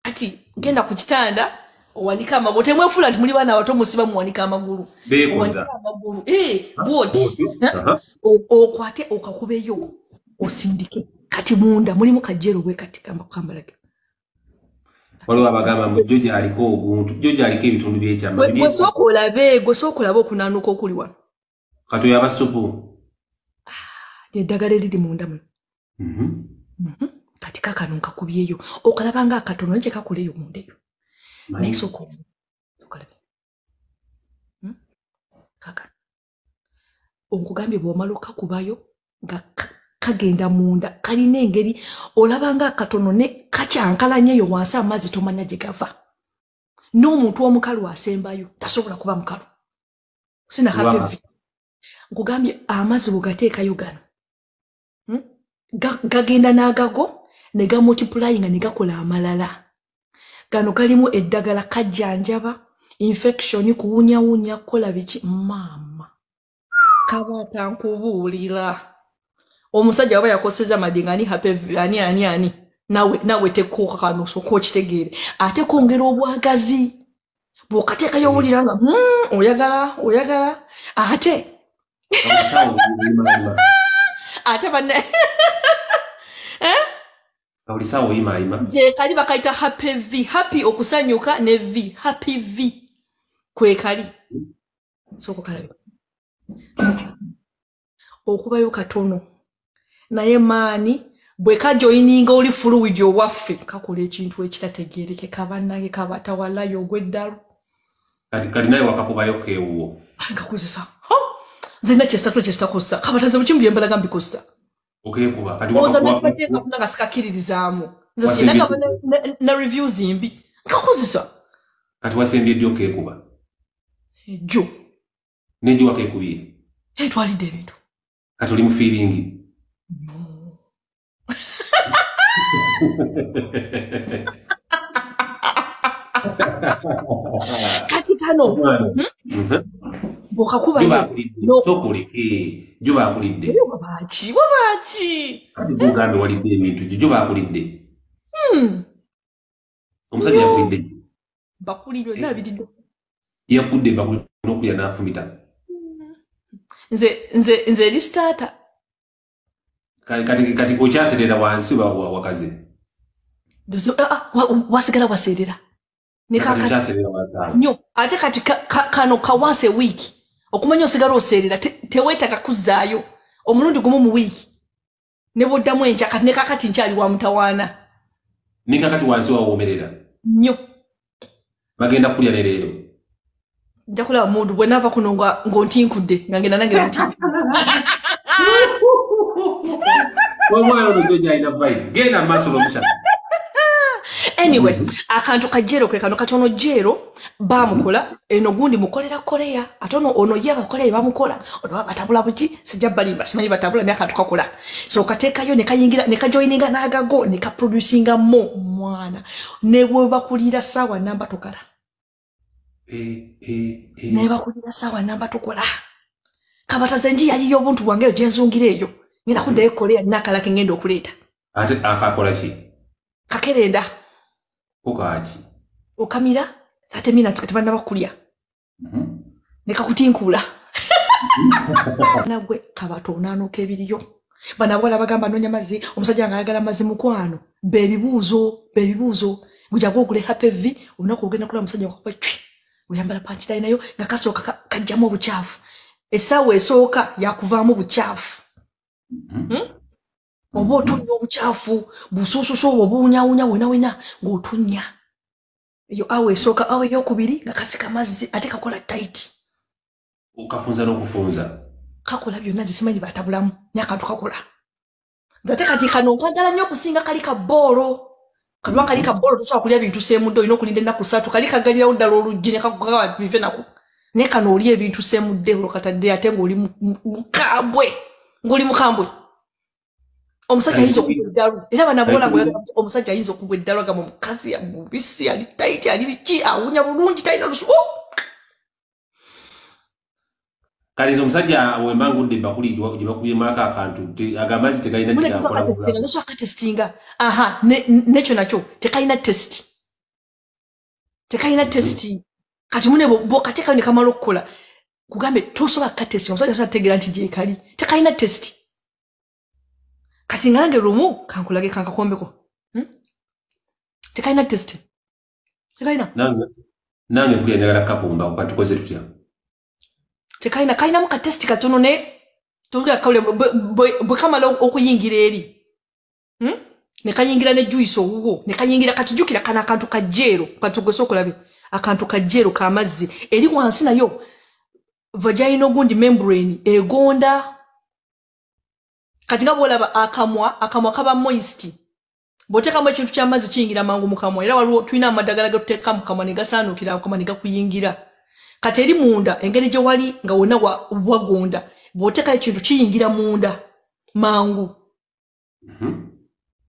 kati genda ku kitanda owanika amagulu temwefula nti muli baana abato musiba muwanika amagulu amagulu okwate okakubeyo osindike kati munda mulimu kajjero gwe kati kambalage waliwo abagamba mbu jjo aliko obuntu jjo aliko ebitundu by'ekyama gwe sooka olabe okunaanuka okuli wano kati oyaba supu eddagala eriri munda muno kati kakano nkakubyeyo okalaba nga akatono gye kakuleyo munda eyo naye sooka okalabe kakano onkugambye bw'omala okakubayo nga kagenda munda kalina engeri olaba nga akatono ne kacyankalanya eyo wansi amazzi tomanya gye gava n'omuntu omukalu asembayo tasobola kuba mukalu sina hapevi nkugambye amazzi bwegateekayo gano gagenda n'agago ne gamultiplyinga ne gakola amalala gano galimu eddagala kajjanjaba infection kuwunyawunya kola biki maama kabata nkubuulira omusajja aba yakoseza madinga ani happy ani nawe tekoka kano soko kitegeere ate kongera obwagazi bw'okateeka yowulira nga oyagala ate banne Kaulisawo ima. Je kali bakaita happy okusanyuka ne v happy v kwe kali soko kalabi okubayo katono naye maani bwe kajoyininga oli fluid owaffe kakola ekintu ekitategeereke kabannage kabatawalayo ogw'eddalu kati naye wakakubayo keewuwo nkakozesa zina kyesatu kyesitakosa kabatanze bukimbi embalaga mbikosa okekuba kati wakakubateeka funa kasikakiririzaamu nze sina kaba na reviews mbi nkakozesa kati wasembye ddyo okekuba ejjo n'ejjo wakekubye twalidde ebintu kati oli mu feeling kati kano bokakuba no sokulike jo bakulidde wabachi kati bugambe walidde ebintu jo bakulidde omusajja yakulidde bakulidde nabididde yakudde bakuli nokulya nafumita nze listata kati okyaserera wansi wakazi wasigala waserera nyo ate kati kano ka once a week okumanya osigala oserera teweetaka kuzaayo omulundi gumu mu wiiki ne boddamu enkya kati ne kakati nkyali wa mutawaana ne kakati wansi wawoomerera nnyo bagenda kulya ne leero nja kulaba mundu bwe naava kuno ng'ontinkudde nga ngenda nange nti omwana ono jjo alina vibe genda maaso n'omushana anyway akantu kajero kwe kano katono jero bamukola eno gundi mukolera Korea atono ono ye abakola bamukola ono batabula buki sijja balimba simanyi batabula ne akantu kakola so kateekayo ne kayingira ne kajoininga n'agago ne ka producinga mwana ne bwe bakulira sawa namba tokala ne bakulira sawa namba tokola kabataze nji yali y'obuntu bwange gyenzungireyo ngenda kuddayo Korea nakala kengendo okuleeta ate akakola ki kakerenda okachi okamira 30 minutes kati bana bakulya nekakutinkula nagwe kabato onanuka ebiriyo bana bwala bagamba anonya Amazzi omusajja ngayagala Amazzi mukwano bebibuuzo buja gogule happy v onako ogenda kula omusajja wakwa chwi uyambala panchi dai nayo nga kasooka kajjamu obuchafu esaawa esooka yakuvaamu buchafu oba otunya obuchafu busususu obuunyawunya wena ng'otunya eyo awe esooka awe eyokubiri nga kasika Amazzi ate kakola tight okafunza n'okufunza kakola byonna zisimanyi batabulamu n'akantu kakola nzate kati kano nkagala nnyo okusinga kali ka boolo kalwa kali ka boolo tosobola kulya bintu semudde olina okulinda ennaku 3 kali kagalirawo ddala oluggi ne kakugawa bive nako ne kano oli ebintu semudde olokatadde ate ng'oli mukambwe omusajja ayinza okugwa eddalu era banabola omusajja ayinza okugwa eddalu agamba omukazi mubisi ali tight ali biki awunya bulungi talina lusuku kali omusajja wemangudde bakuli gye bakubye akantu agamba Amazzi tekalina kinakola nesho akatestinga aha nekyo nakyo tekalina test Tekaina testi. Kati mune bo kateka ne kamalo kola. Kugambe tosoba ka testi. Omusajja sa tegera nti je kali. Tekaina testi. Kati ngange rumu kankulage kankakombeko. Tekaina testi. Tekaina. Nange mpulira njagala kakumba okatukoze tutya. Tekaina muka testi katono ne tuvuga kawle bwe kamala okuyingira eri. Ne kanyingira ne juice owuwo ne kanyingira katujukira kana akantu kajero katugose okulabe akantu kajero ka Amazzi eri wansi nayo vaginal gundi membrane egonda kati nga bolaba akamwa kaba moist boteka mu kintu kya Amazzi kiyingira mangu mu kamwa era waliwo tulina amadagala goteka mu kamwa ne gasaanukira akamwa ne gakuyingira kati eri munda engeri gye wali nga wonna wagonda boteka ekintu kiyingira munda mangu